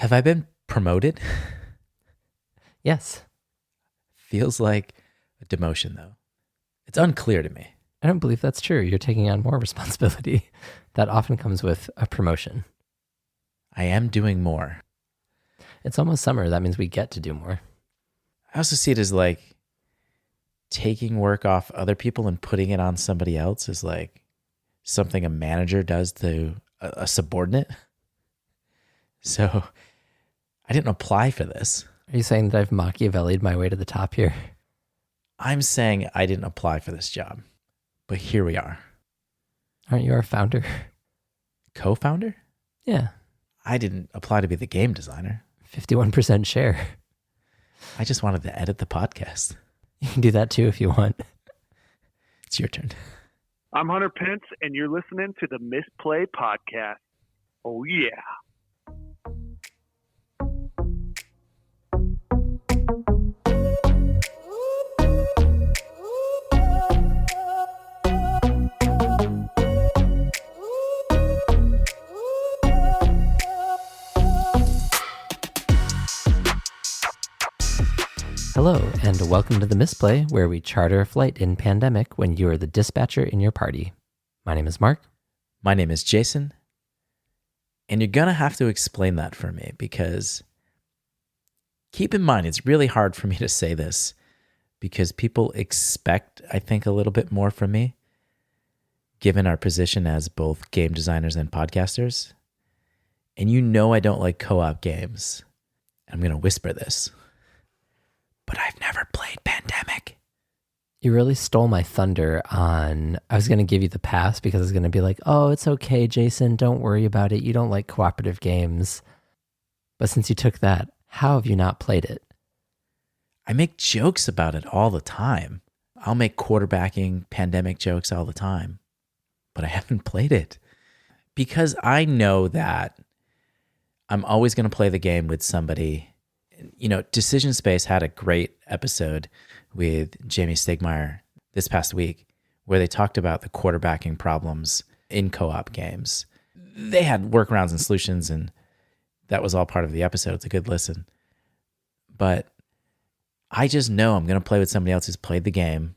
Have I been promoted? Yes. Feels like a demotion, though. It's unclear to me. I don't believe that's true. You're taking on more responsibility. That often comes with a promotion. I am doing more. It's almost summer. That means we get to do more. I also see it as like taking work off other people and putting it on somebody else is like something a manager does to a subordinate. So I didn't apply for this. Are you saying that I've Machiavelli'd my way to the top here? I'm saying I didn't apply for this job, but here we are. Aren't you our founder? Co-founder? Yeah. I didn't apply to be the game designer. 51% share. I just wanted to edit the podcast. You can do that too if you want. It's your turn. I'm Hunter Pence, and you're listening to the Misplay podcast. Oh, yeah. Hello, and welcome to the Misplay, where we charter a flight in pandemic when you are the dispatcher in your party. My name is Mark. My name is Jason. And you're going to have to explain that for me because keep in mind, it's really hard for me to say this because people expect, I think, a little bit more from me, given our position as both game designers and podcasters. And you know I don't like co-op games. I'm going to whisper this, but I've never played Pandemic. You really stole my thunder on, I was going to give you the pass because I was going to be like, oh, it's okay, Jason, don't worry about it. You don't like cooperative games. But since you took that, how have you not played it? I make jokes about it all the time. I'll make quarterbacking Pandemic jokes all the time, but I haven't played it because I know that I'm always going to play the game with somebody. You know, Decision Space had a great episode with Jamie Stegmaier this past week where they talked about the quarterbacking problems in co-op games. They had workarounds and solutions, and that was all part of the episode. It's a good listen. But I just know I'm going to play with somebody else who's played the game,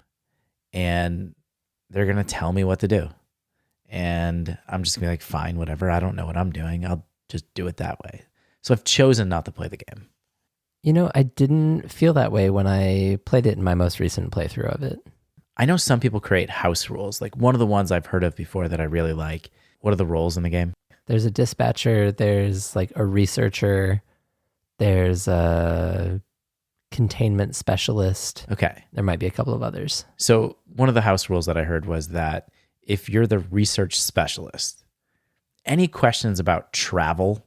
and they're going to tell me what to do. And I'm just going to be like, fine, whatever. I don't know what I'm doing. I'll just do it that way. So I've chosen not to play the game. You know, I didn't feel that way when I played it in my most recent playthrough of it. I know some people create house rules. Like one of the ones I've heard of before that I really like. What are the roles in the game? There's a dispatcher, there's like a researcher, there's a containment specialist. Okay. There might be a couple of others. So one of the house rules that I heard was that if you're the research specialist, any questions about travel,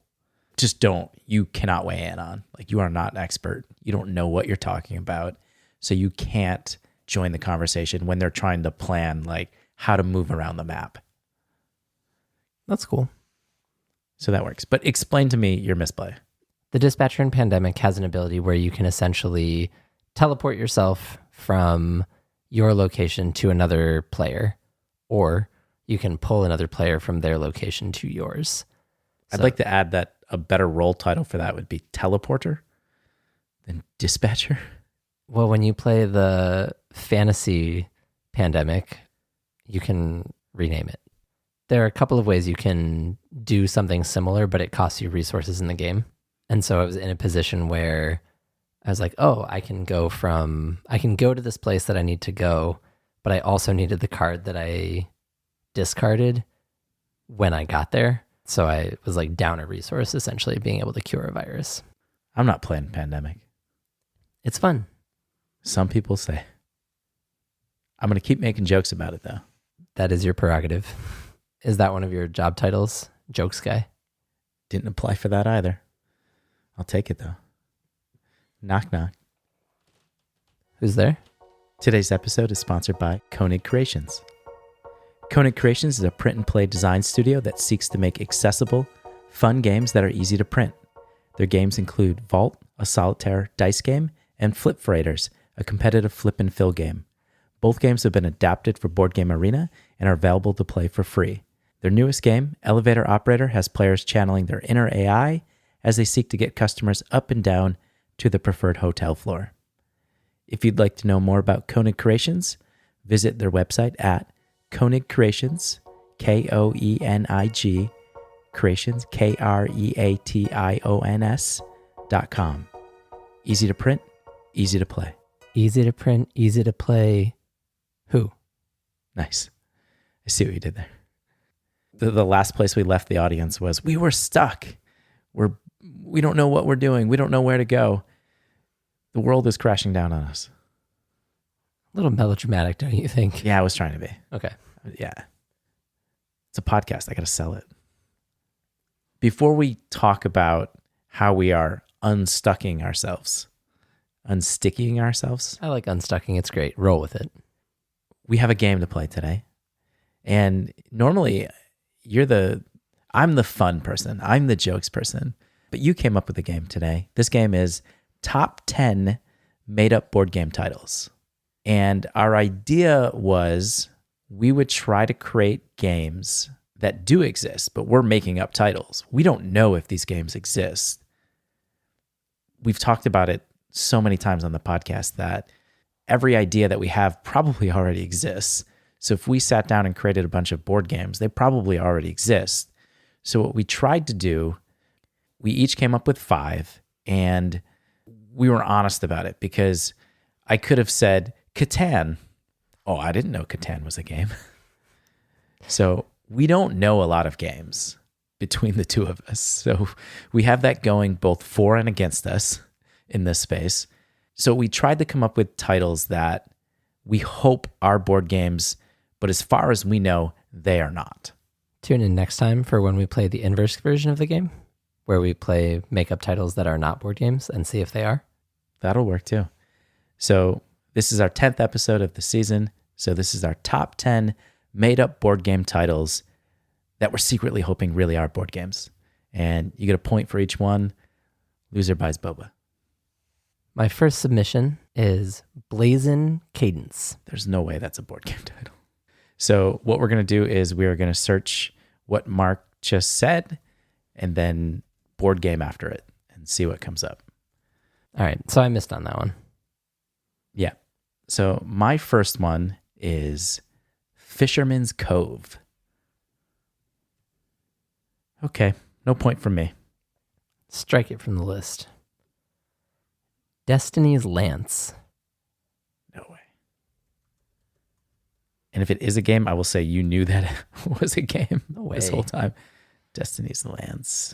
just you cannot weigh in on. Like you are not an expert. You don't know what you're talking about. So you can't join the conversation when they're trying to plan like how to move around the map. That's cool. So that works. But explain to me your misplay. The dispatcher in Pandemic has an ability where you can essentially teleport yourself from your location to another player, or you can pull another player from their location to yours. I'd like to add that a better role title for that would be teleporter than dispatcher. Well, when you play the fantasy Pandemic, you can rename it. There are a couple of ways you can do something similar, but it costs you resources in the game. And so I was in a position where I was like, oh, I can go to this place that I need to go, but I also needed the card that I discarded when I got there. So I was like down a resource, essentially being able to cure a virus. I'm not playing Pandemic. It's fun. Some people say. I'm going to keep making jokes about it, though. That is your prerogative. Is that one of your job titles? Jokes guy? Didn't apply for that either. I'll take it, though. Knock, knock. Who's there? Today's episode is sponsored by Koenig Creations. Koenig Creations is a print and play design studio that seeks to make accessible, fun games that are easy to print. Their games include Vault, a solitaire dice game, and Flip Freighters, a competitive flip and fill game. Both games have been adapted for Board Game Arena and are available to play for free. Their newest game, Elevator Operator, has players channeling their inner AI as they seek to get customers up and down to the preferred hotel floor. If you'd like to know more about Koenig Creations, visit their website at Koenig Creations, Koenig Creations, Kreations.com. Easy to print, easy to play. Easy to print, easy to play. Who? Nice. I see what you did there. The last place we left the audience was, we were stuck. We don't know what we're doing. We don't know where to go. The world is crashing down on us. A little melodramatic, don't you think? Yeah, I was trying to be. Okay. Yeah. It's a podcast. I got to sell it. Before we talk about how we are unsticking ourselves, I like unstucking. It's great. Roll with it. we have a game to play today. And normally I'm the fun person. I'm the jokes person. But you came up with a game today. This game is top 10 made up board game titles. And our idea was we would try to create games that do exist, but we're making up titles. We don't know if these games exist. We've talked about it so many times on the podcast that every idea that we have probably already exists. So if we sat down and created a bunch of board games, they probably already exist. So what we tried to do, we each came up with 5, and we were honest about it because I could have said Catan. Oh, I didn't know Catan was a game. So we don't know a lot of games between the two of us. So we have that going both for and against us in this space. So we tried to come up with titles that we hope are board games, but as far as we know, they are not. Tune in next time for when we play the inverse version of the game, where we play make-up titles that are not board games and see if they are. That'll work too. So this is our 10th episode of the season. So this is our top 10 made-up board game titles that we're secretly hoping really are board games. And you get a point for each one. Loser buys boba. My first submission is Blazin' Cadence. There's no way that's a board game title. So what we're going to do is we are going to search what Mark just said and then board game after it and see what comes up. All right, so I missed on that one. Yeah. So my first one is Fisherman's Cove. Okay, no point from me. Strike it from the list. Destiny's Lance. No way. And if it is a game, I will say you knew that it was a game this whole time. Destiny's Lance.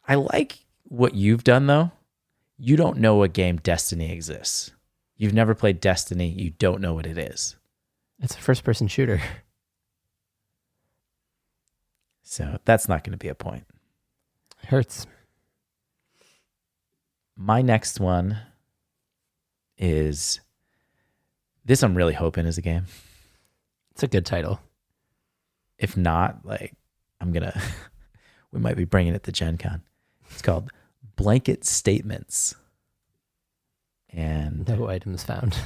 I like what you've done, though. You don't know a game Destiny exists. You've never played Destiny. You don't know what it is. It's a first-person shooter. So that's not going to be a point. It hurts. My next one is... This I'm really hoping is a game. It's a good title. If not, we might be bringing it to Gen Con. It's called Blanket Statements. And no items found.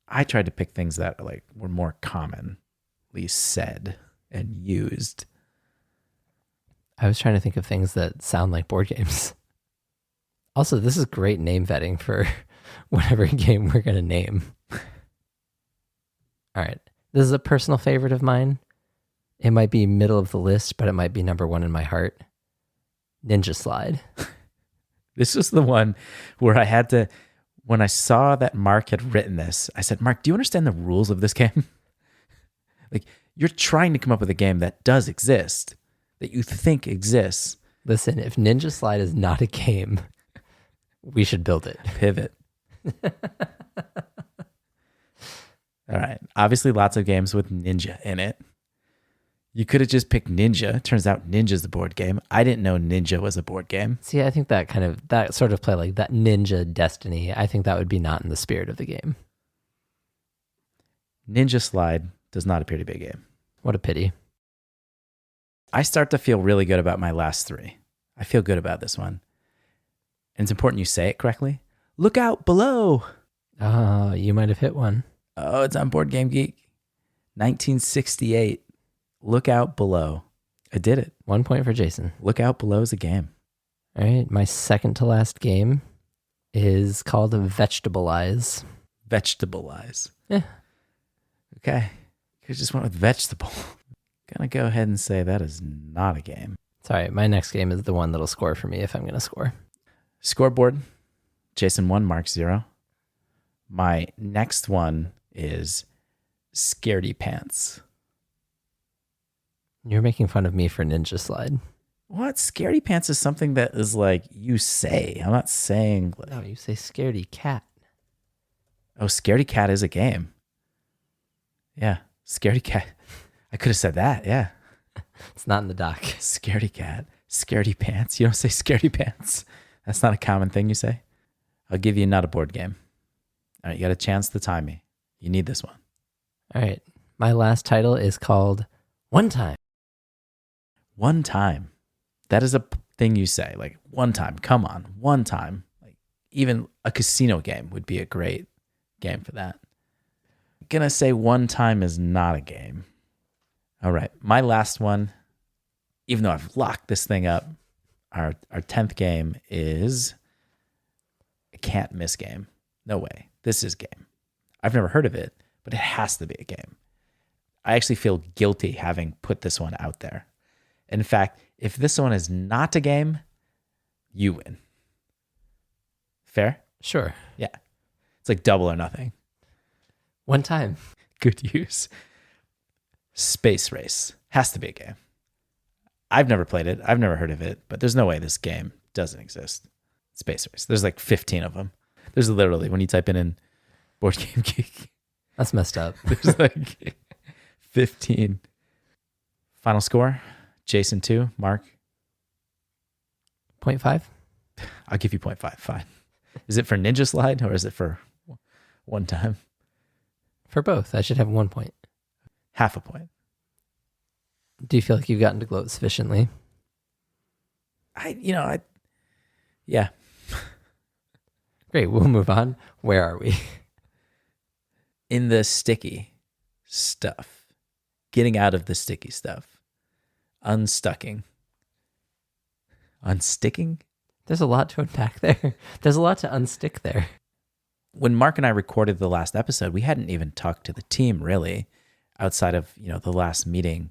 I tried to pick things that were more commonly said and used. I was trying to think of things that sound like board games. Also, this is great name vetting for whatever game we're going to name. All right. This is a personal favorite of mine. It might be middle of the list, but it might be number 1 in my heart. Ninja Slide. This was the one where I had to, when I saw that Mark had written this, I said, Mark, do you understand the rules of this game? You're trying to come up with a game that does exist, that you think exists. Listen, if Ninja Slide is not a game, we should build it. Pivot. All right. Obviously, lots of games with ninja in it. You could have just picked Ninja. Turns out Ninja's the board game. I didn't know Ninja was a board game. See, I think that sort of play like that Ninja Destiny, I think that would be not in the spirit of the game. Ninja Slide does not appear to be a game. What a pity. I start to feel really good about my last 3. I feel good about this one. And it's important you say it correctly. Look out below. Oh, you might have hit one. Oh, it's on Board Game Geek. 1968. Look out below. I did it. 1 point for Jason. Look out below is a game. All right. My second to last game is called Vegetableize. Vegetableize. Yeah. Okay. You just went with vegetable. Gonna go ahead and say that is not a game. Sorry, my next game is the one that'll score for me if I'm going to score. Scoreboard. Jason 1, Mark 0. My next one is Scaredy Pants. You're making fun of me for Ninja Slide. What? Scaredy Pants is something that is like you say. I'm not saying. No, you say Scaredy Cat. Oh, Scaredy Cat is a game. Yeah, Scaredy Cat. I could have said that. Yeah. It's not in the doc. Scaredy Cat. Scaredy Pants. You don't say Scaredy Pants. That's not a common thing you say. I'll give you not a board game. All right, you got a chance to time me. You need this one. All right. My last title is called One Time. One time. That is a thing you say. Like, one time. Come on. One time. Like, even a casino game would be a great game for that. Gonna say one time is not a game. All right. My last one, even though I've locked this thing up, our 10th game is a can't miss game. No way. This is a game. I've never heard of it, but it has to be a game. I actually feel guilty having put this one out there. In fact, if this one is not a game, you win. Fair? Sure. Yeah. It's like double or nothing. One time. Good use. Space Race. Has to be a game. I've never played it. I've never heard of it, but there's no way this game doesn't exist. Space Race. There's like 15 of them. There's literally, when you type in Board Game Geek, That's messed up. there's like 15. Final score, Jason 2, Mark. 0.5? I'll give you 0.5. Fine. Is it for Ninja Slide or is it for one time? For both. I should have 1 point. Half a point. Do you feel like you've gotten to gloat sufficiently? Yeah. Great. We'll move on. Where are we? In the sticky stuff. Getting out of the sticky stuff. Unstucking. Unsticking? There's a lot to unpack there. There's a lot to unstick there. When Mark and I recorded the last episode, we hadn't even talked to the team really outside of, the last meeting.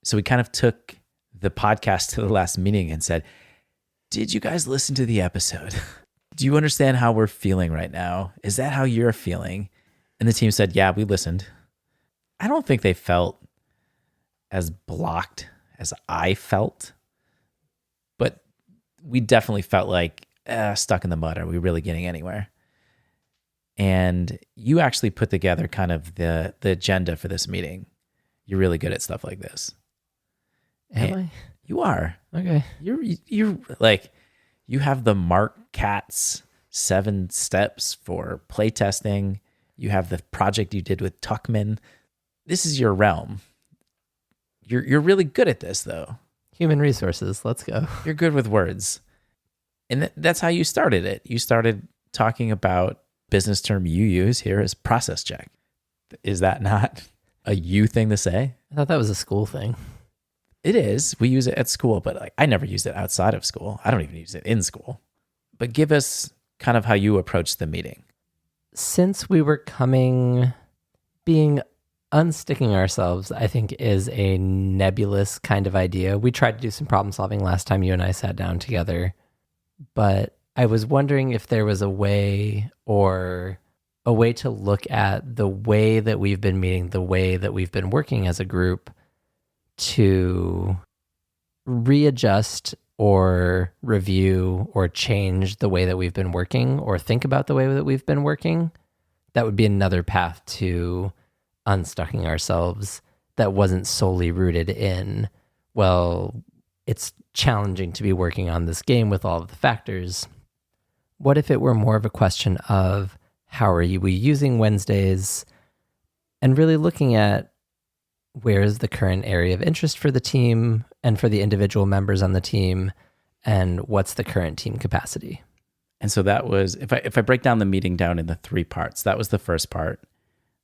So we kind of took the podcast to the last meeting and said, did you guys listen to the episode? Do you understand how we're feeling right now? Is that how you're feeling? And the team said, yeah, we listened. I don't think they felt as blocked as I felt, but we definitely felt like stuck in the mud. Are we really getting anywhere? And you actually put together kind of the agenda for this meeting. You're really good at stuff like this. Am I? You are. Okay. You're like, you have the Mark Katz 7 steps for playtesting. You have the project you did with Tuckman. This is your realm. You're really good at this, though. Human resources. Let's go. You're good with words. And that's how you started it. You started talking about business term you use here is process check. Is that not a you thing to say? I thought that was a school thing. It is. We use it at school, but like I never used it outside of school. I don't even use it in school. But give us kind of how you approach the meeting. Since we were being unsticking ourselves, I think is a nebulous kind of idea. We tried to do some problem solving last time you and I sat down together, but I was wondering if there was a way to look at the way that we've been meeting, the way that we've been working as a group to readjust or review or change the way that we've been working or think about the way that we've been working. That would be another path to unstucking ourselves that wasn't solely rooted in, well, it's challenging to be working on this game with all of the factors. What if it were more of a question of how are we using Wednesdays and really looking at where is the current area of interest for the team and for the individual members on the team, and what's the current team capacity? And so that was, if I break down the meeting down into 3 parts, that was the first part.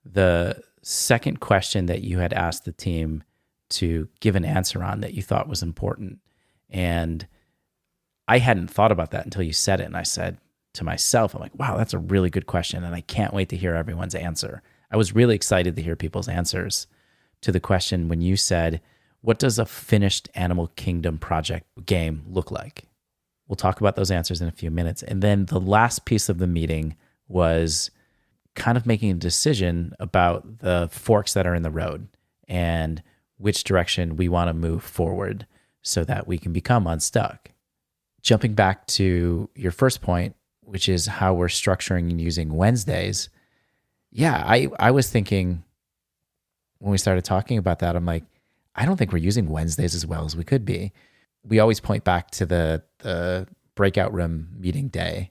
The second question that you had asked the team to give an answer on that you thought was important. And I hadn't thought about that until you said it. And I said to myself, I'm like, wow, that's a really good question. And I can't wait to hear everyone's answer. I was really excited to hear people's answers to the question when you said, what does a finished Animal Kingdom project game look like? We'll talk about those answers in a few minutes. And then the last piece of the meeting was kind of making a decision about the forks that are in the road and which direction we want to move forward so that we can become unstuck. Jumping back to your first point, which is how we're structuring and using Wednesdays. Yeah, I was thinking when we started talking about that, I'm like, I don't think we're using Wednesdays as well as we could be. We always point back to the breakout room meeting day.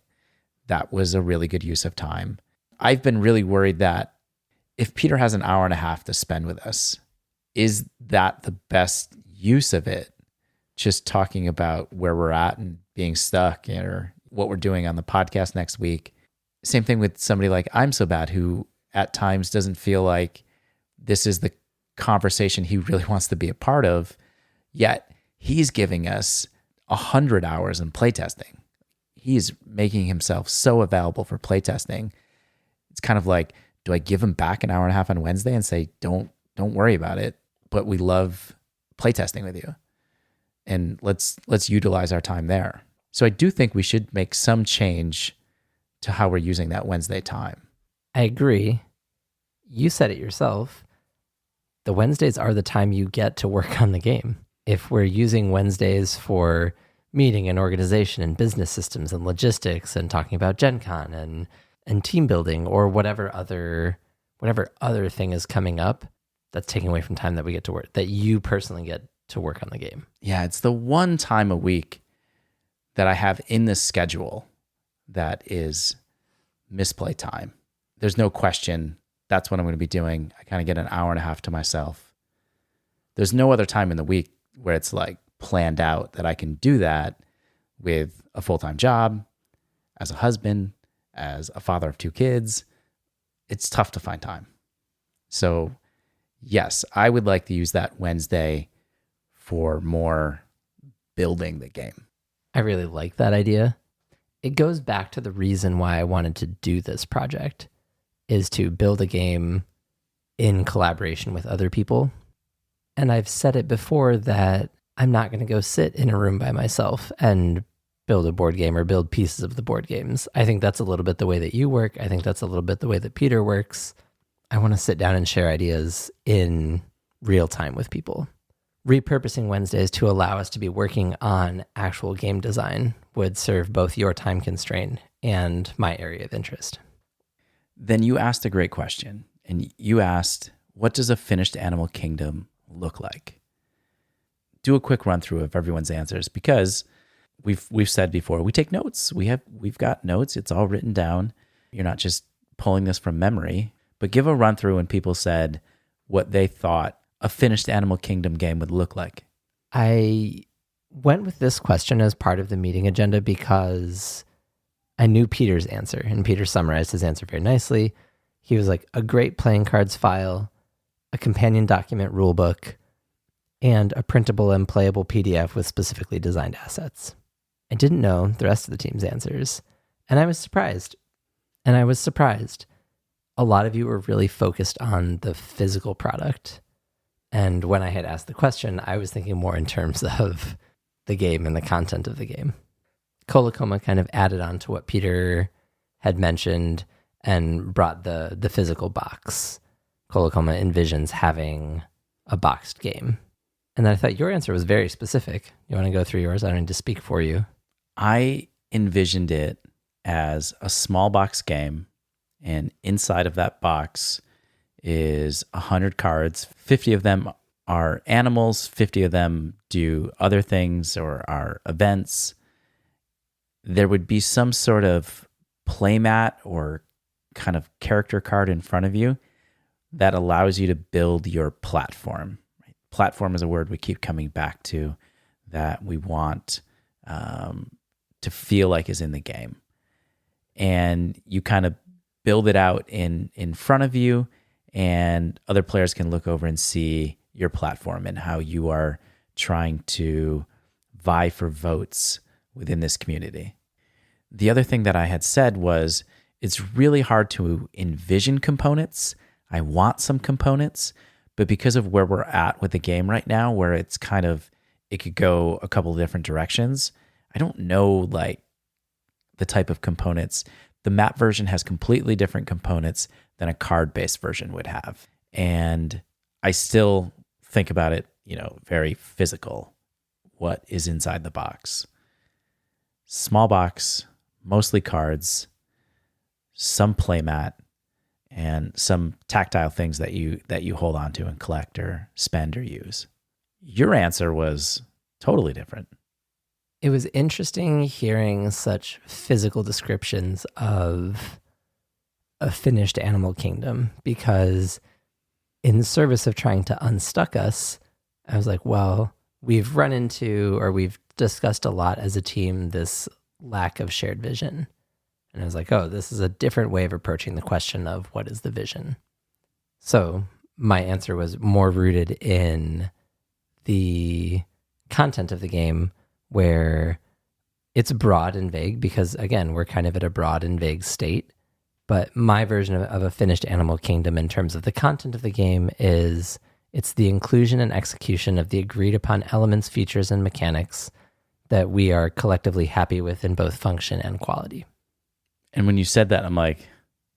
That was a really good use of time. I've been really worried that if Peter has an hour and a half to spend with us, is that the best use of it? Just talking about where we're at and being stuck or what we're doing on the podcast next week. Same thing with somebody like I'm So Bad, who at times doesn't feel like this is the conversation he really wants to be a part of, yet he's giving us 100 hours in playtesting. He's making himself so available for playtesting. It's kind of like, do I give him back an hour and a half on Wednesday and say, don't worry about it, but we love playtesting with you, and let's utilize our time there. So I do think we should make some change to how we're using that Wednesday time. I agree. You said it yourself. The Wednesdays are the time you get to work on the game. If we're using Wednesdays for meeting and organization and business systems and logistics and talking about Gen Con and team building or whatever other thing is coming up, that's taking away from time that we get to work, that you personally get to work on the game. Yeah, it's the one time a week that I have in the schedule that is Misplay time. There's no question that's what I'm going to be doing. I kind of get an hour and a half to myself. There's no other time in the week where it's like planned out that I can do that with a full-time job, as a husband, as a father of 2 kids. It's tough to find time. So yes, I would like to use that Wednesday for more building the game. I really like that idea. It goes back to the reason why I wanted to do this project, is to build a game in collaboration with other people. And I've said it before that I'm not going to go sit in a room by myself and build a board game or build pieces of the board games. I think that's a little bit the way that you work. I think that's a little bit the way that Peter works. I want to sit down and share ideas in real time with people. Repurposing Wednesdays to allow us to be working on actual game design would serve both your time constraint and my area of interest. Then you asked a great question, and you asked, what does a finished Animal Kingdom look like? Do a quick run through of everyone's answers, because we've said before, we take notes. We've got notes. It's all written down. You're not just pulling this from memory, but give a run through when people said what they thought a finished Animal Kingdom game would look like. I went with this question as part of the meeting agenda because I knew Peter's answer, and Peter summarized his answer very nicely. He was like, a great playing cards file, a companion document rulebook, and a printable and playable PDF with specifically designed assets. I didn't know the rest of the team's answers, and I was surprised. A lot of you were really focused on the physical product. And when I had asked the question, I was thinking more in terms of the game and the content of the game. Colacoma kind of added on to what Peter had mentioned and brought the physical box. Colacoma envisions having a boxed game. And then I thought your answer was very specific. You want to go through yours? I don't need to speak for you. I envisioned it as a small box game, and inside of that box is 100 cards. 50 of them are animals, 50 of them do other things or are events. There would be some sort of playmat or kind of character card in front of you that allows you to build your platform. Right? Platform is a word we keep coming back to that we want to feel like is in the game. And you kind of build it out in front of you, and other players can look over and see your platform and how you are trying to vie for votes within this community. The other thing that I had said was it's really hard to envision components. I want some components, but because of where we're at with the game right now, where it's kind of, it could go a couple of different directions, I don't know like the type of components. The map version has completely different components than a card-based version would have. And I still think about it, very physical. What is inside the box? Small box, mostly cards, some playmat, and some tactile things that you hold on to and collect or spend or use. Your answer was totally different. It was interesting hearing such physical descriptions of a finished animal kingdom, because in service of trying to unstuck us, I was like, well, we've run into, or we've discussed a lot as a team, this lack of shared vision. And I was like, oh, this is a different way of approaching the question of what is the vision. So my answer was more rooted in the content of the game, where it's broad and vague, because again, we're kind of at a broad and vague state. But my version of a finished animal kingdom in terms of the content of the game is it's the inclusion and execution of the agreed upon elements, features, and mechanics that we are collectively happy with in both function and quality. And when you said that, I'm like,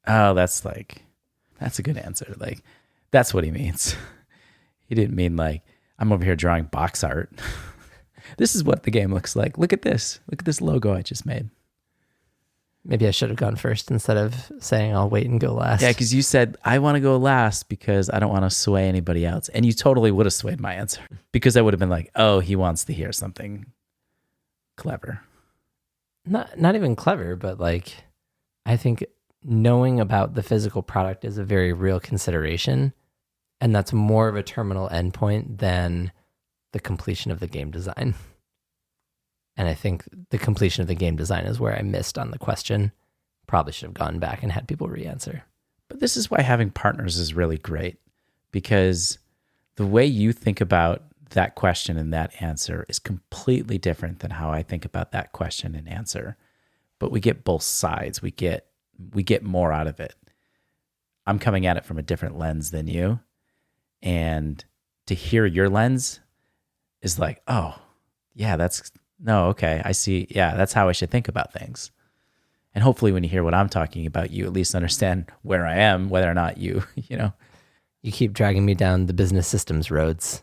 oh, that's a good answer. Like, that's what he means. He didn't mean like, I'm over here drawing box art. This is what the game looks like. Look at this. Look at this logo I just made. Maybe I should have gone first instead of saying I'll wait and go last. Yeah, because you said, I want to go last because I don't want to sway anybody else. And you totally would have swayed my answer, because I would have been like, oh, he wants to hear something clever. Not even clever, but like, I think knowing about the physical product is a very real consideration. And that's more of a terminal endpoint than the completion of the game design. And I think the completion of the game design is where I missed on the question. Probably should have gone back and had people re-answer. But this is why having partners is really great, because the way you think about that question and that answer is completely different than how I think about that question and answer. But we get both sides. We get more out of it. I'm coming at it from a different lens than you. And to hear your lens is like, oh, yeah, okay, I see. Yeah, that's how I should think about things. And hopefully when you hear what I'm talking about, you at least understand where I am, whether or not you. You keep dragging me down the business systems roads.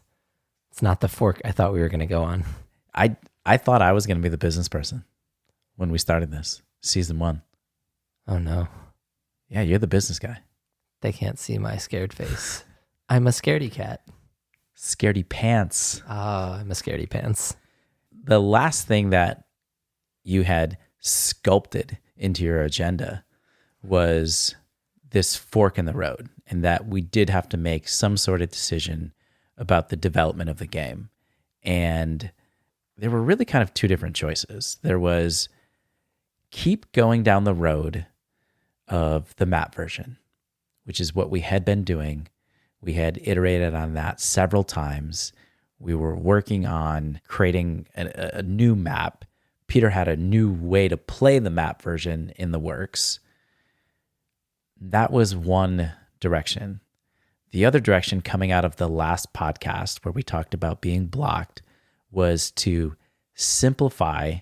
It's not the fork I thought we were going to go on. I thought I was going to be the business person when we started this, season 1. Oh, no. Yeah, you're the business guy. They can't see my scared face. I'm a scaredy cat. Scaredy pants. Oh, I'm a scaredy pants. The last thing that you had sculpted into your agenda was this fork in the road, and that we did have to make some sort of decision about the development of the game. And there were really kind of two different choices. There was keep going down the road of the map version, which is what we had been doing. We had iterated on that several times. We were working on creating a new map. Peter had a new way to play the map version in the works. That was one direction. The other direction, coming out of the last podcast where we talked about being blocked, was to simplify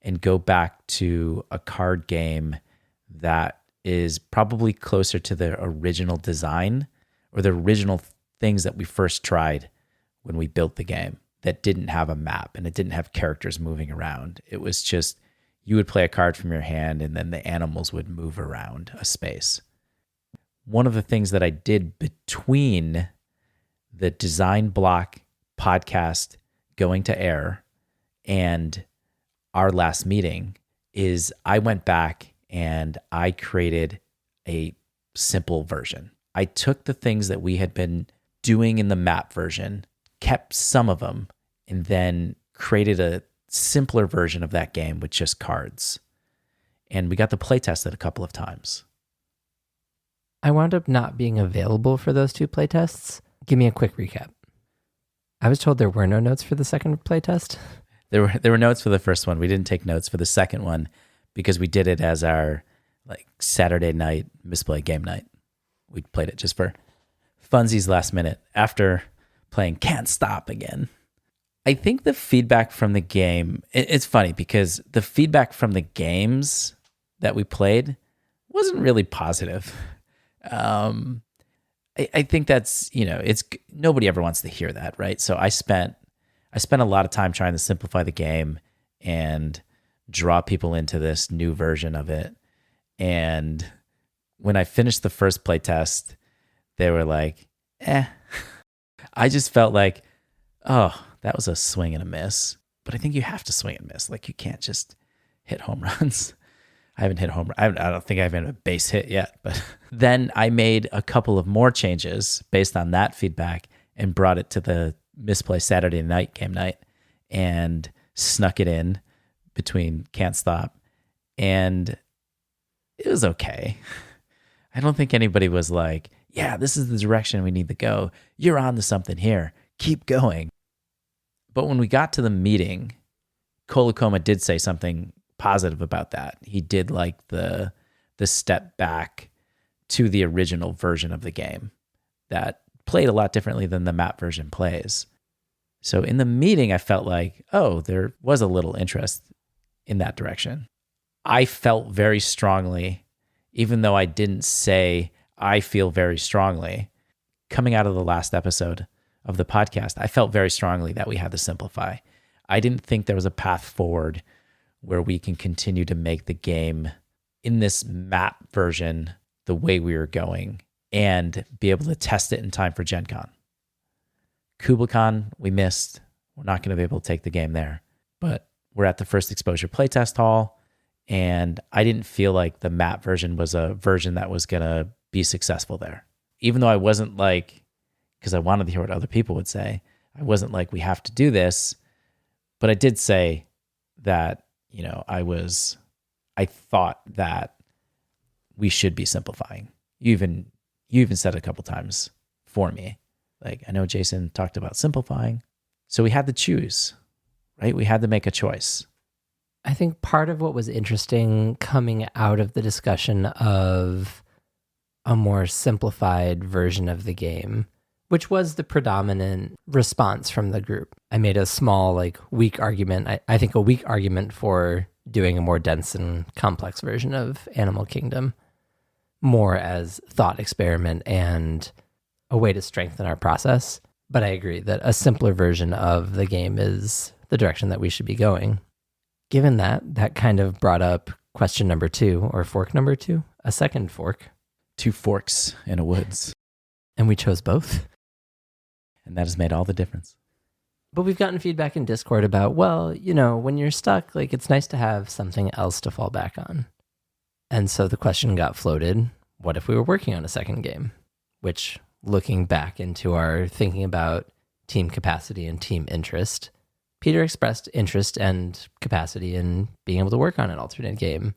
and go back to a card game that is probably closer to the original design or the original things that we first tried when we built the game, that didn't have a map and it didn't have characters moving around. It was just, you would play a card from your hand and then the animals would move around a space. One of the things that I did between the design block podcast going to air and our last meeting is I went back and I created a simple version. I took the things that we had been doing in the map version, kept some of them, and then created a simpler version of that game with just cards. And we got to play test it a couple of times. I wound up not being available for those two playtests. Give me a quick recap. I was told there were no notes for the second playtest. There were notes for the first one. We didn't take notes for the second one because we did it as our like Saturday night Misplay game night. We played it just for funsies last minute after playing Can't Stop again. I think the feedback from the game, it's funny because the feedback from the games that we played wasn't really positive. I think that's, it's nobody ever wants to hear that, right? So I spent a lot of time trying to simplify the game and draw people into this new version of it. And when I finished the first playtest, they were like, I just felt like, oh, that was a swing and a miss. But I think you have to swing and miss. Like, you can't just hit home runs. I haven't hit home. I don't think I've had a base hit yet. But then I made a couple of more changes based on that feedback and brought it to the Misplay Saturday night game night and snuck it in between Can't Stop. And it was okay. I don't think anybody was like, yeah, this is the direction we need to go. You're on to something here. Keep going. But when we got to the meeting, Kolokoma did say something positive about that. He did like the step back to the original version of the game that played a lot differently than the map version plays. So in the meeting, I felt like, oh, there was a little interest in that direction. I felt very strongly, even though I didn't say I feel very strongly, coming out of the last episode of the podcast, I felt very strongly that we had to simplify. I didn't think there was a path forward where we can continue to make the game in this map version the way we were going and be able to test it in time for Gen Con. KublaCon, we missed. We're not going to be able to take the game there. But we're at the first exposure playtest hall, and I didn't feel like the map version was a version that was going to be successful there. Even though I wasn't like, because I wanted to hear what other people would say, I wasn't like, we have to do this. But I did say that, I thought that we should be simplifying. You even said it a couple times for me. Like, I know Jason talked about simplifying. So we had to choose, right? We had to make a choice. I think part of what was interesting coming out of the discussion of a more simplified version of the game, which was the predominant response from the group. I made a small, weak argument. I think a weak argument for doing a more dense and complex version of Animal Kingdom, more as thought experiment and a way to strengthen our process. But I agree that a simpler version of the game is the direction that we should be going. Given that kind of brought up question number 2, or fork number 2, a second fork. 2 forks in a woods. And we chose both. And that has made all the difference. But we've gotten feedback in Discord about, when you're stuck, it's nice to have something else to fall back on. And so the question got floated, what if we were working on a second game? Which, looking back into our thinking about team capacity and team interest, Peter expressed interest and capacity in being able to work on an alternate game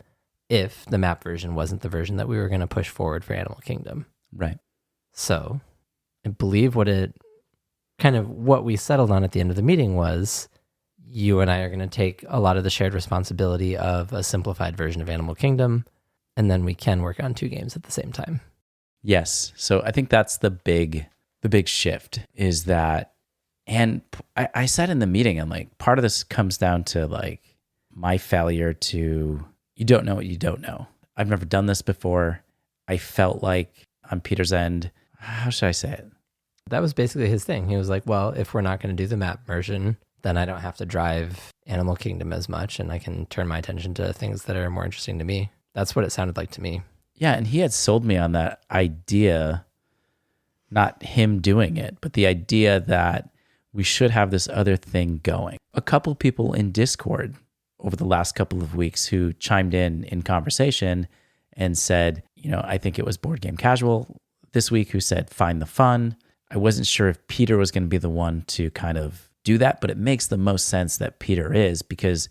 if the map version wasn't the version that we were going to push forward for Animal Kingdom. Right. So I believe what we settled on at the end of the meeting was you and I are going to take a lot of the shared responsibility of a simplified version of Animal Kingdom, and then we can work on 2 games at the same time. Yes. So I think that's the big shift is that, and I said in the meeting, I'm like, part of this comes down to my failure to, you don't know what you don't know. I've never done this before. I felt like on Peter's end, how should I say it? That was basically his thing. He was like, well, if we're not going to do the map version, then I don't have to drive Animal Kingdom as much, and I can turn my attention to things that are more interesting to me. That's what it sounded like to me. Yeah, and he had sold me on that idea, not him doing it, but the idea that we should have this other thing going. A couple people in Discord over the last couple of weeks who chimed in conversation and said, I think it was Board Game Casual this week who said, find the fun. I wasn't sure if Peter was going to be the one to kind of do that, but it makes the most sense that Peter is, because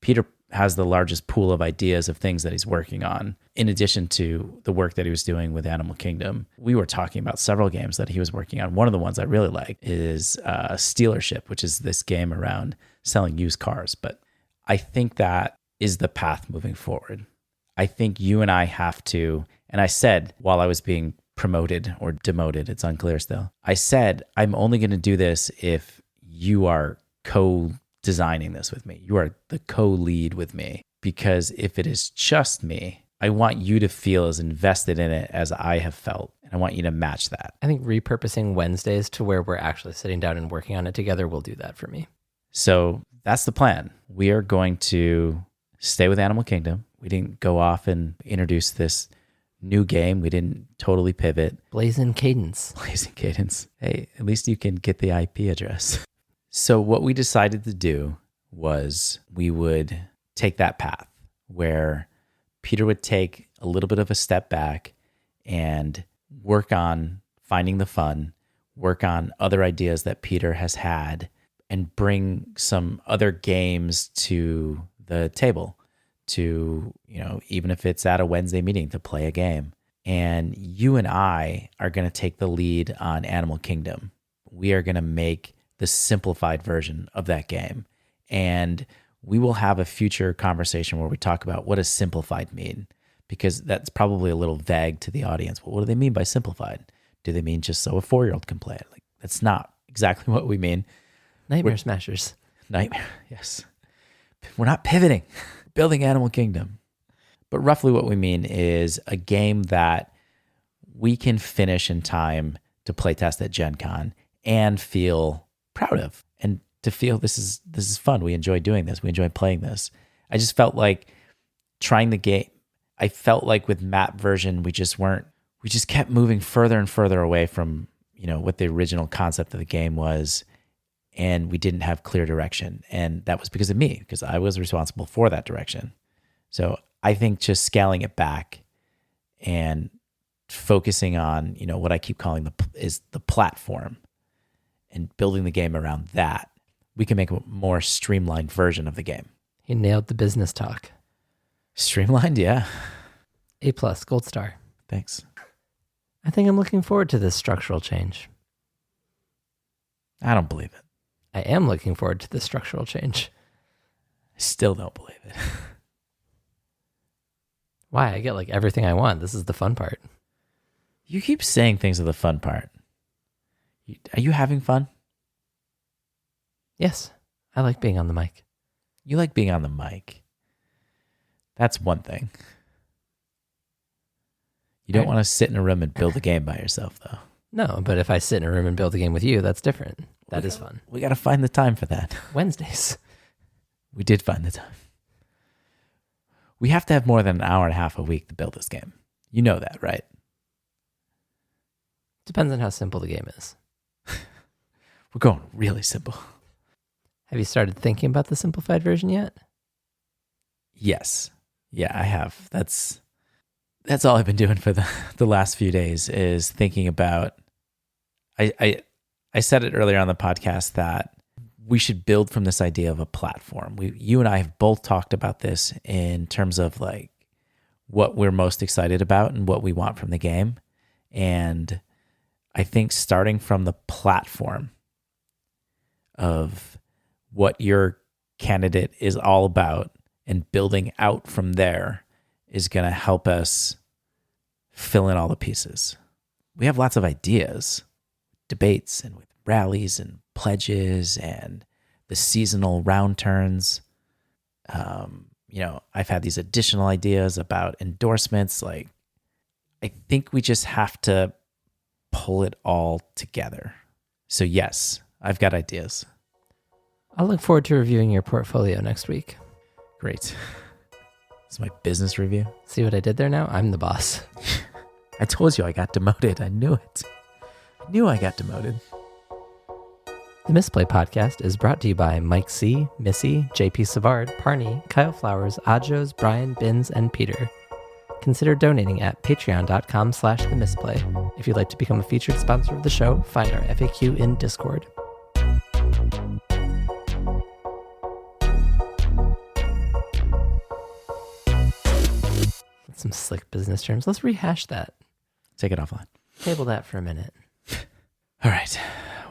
Peter has the largest pool of ideas of things that he's working on, in addition to the work that he was doing with Animal Kingdom. We were talking about several games that he was working on. One of the ones I really like is Stealership, which is this game around selling used cars. But I think that is the path moving forward. I think you and I have to, and I said while I was being promoted or demoted, it's unclear still, I said, I'm only going to do this if you are co-designing this with me. You are the co-lead with me, because if it is just me, I want you to feel as invested in it as I have felt, and I want you to match that. I think repurposing Wednesdays to where we're actually sitting down and working on it together will do that for me. So that's the plan. We are going to stay with Animal Kingdom. We didn't go off and introduce this new game. We didn't totally pivot. Blazing Cadence. Blazing Cadence. Hey, at least you can get the IP address. So what we decided to do was we would take that path where Peter would take a little bit of a step back and work on finding the fun, work on other ideas that Peter has had, and bring some other games to the table to, even if it's at a Wednesday meeting, to play a game. And you and I are going to take the lead on Animal Kingdom. We are going to make the simplified version of that game. And we will have a future conversation where we talk about what does simplified mean, because that's probably a little vague to the audience. Well, what do they mean by simplified? Do they mean just so a 4-year-old can play it? Like, that's not exactly what we mean. Nightmare Smashers. Nightmare, yes. We're not pivoting, building Animal Kingdom. But roughly what we mean is a game that we can finish in time to play test at Gen Con and feel proud of, and to feel this is fun. We enjoy doing this. We enjoy playing this. I just felt like trying the game. I felt like with map version, we just kept moving further and further away from, what the original concept of the game was. And we didn't have clear direction. And that was because of me, because I was responsible for that direction. So I think just scaling it back and focusing on, what I keep calling the platform, and building the game around that, we can make a more streamlined version of the game. He nailed the business talk. Streamlined, yeah. A+, gold star. Thanks. I think I'm looking forward to this structural change. I don't believe it. I am looking forward to this structural change. I still don't believe it. Why? I get like everything I want. This is the fun part. You keep saying things are the fun part. Are you having fun? Yes. I like being on the mic. You like being on the mic. That's one thing. You don't want to sit in a room and build a game by yourself, though. No, but if I sit in a room and build a game with you, that's different. That is fun. We got to find the time for that. Wednesdays. We did find the time. We have to have more than an hour and a half a week to build this game. You know that, right? Depends on how simple the game is. We're going really simple. Have you started thinking about the simplified version yet? Yes. Yeah, I have. That's all I've been doing for the last few days is thinking about, I said it earlier on the podcast that we should build from this idea of a platform. You and I have both talked about this in terms of like what we're most excited about and what we want from the game. And I think starting from the platform of what your candidate is all about and building out from there is going to help us fill in all the pieces. We have lots of ideas, debates, and with rallies and pledges and the seasonal round turns. I've had these additional ideas about endorsements. Like, I think we just have to pull it all together. So yes, I've got ideas. I'll look forward to reviewing your portfolio next week. Great. It's my business review. See what I did there now? I'm the boss. I told you I got demoted. I knew it. I knew I got demoted. The Misplay podcast is brought to you by Mike C., Missy, JP Savard, Parney, Kyle Flowers, Ajos, Brian, Binns, and Peter. Consider donating at patreon.com/themisplay. If you'd like to become a featured sponsor of the show, find our FAQ in Discord. Some slick business terms. Let's rehash that. Take it offline. Table that for a minute. All right.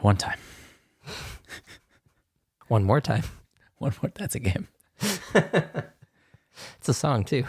One time. One more time. One more. That's a game. It's a song too.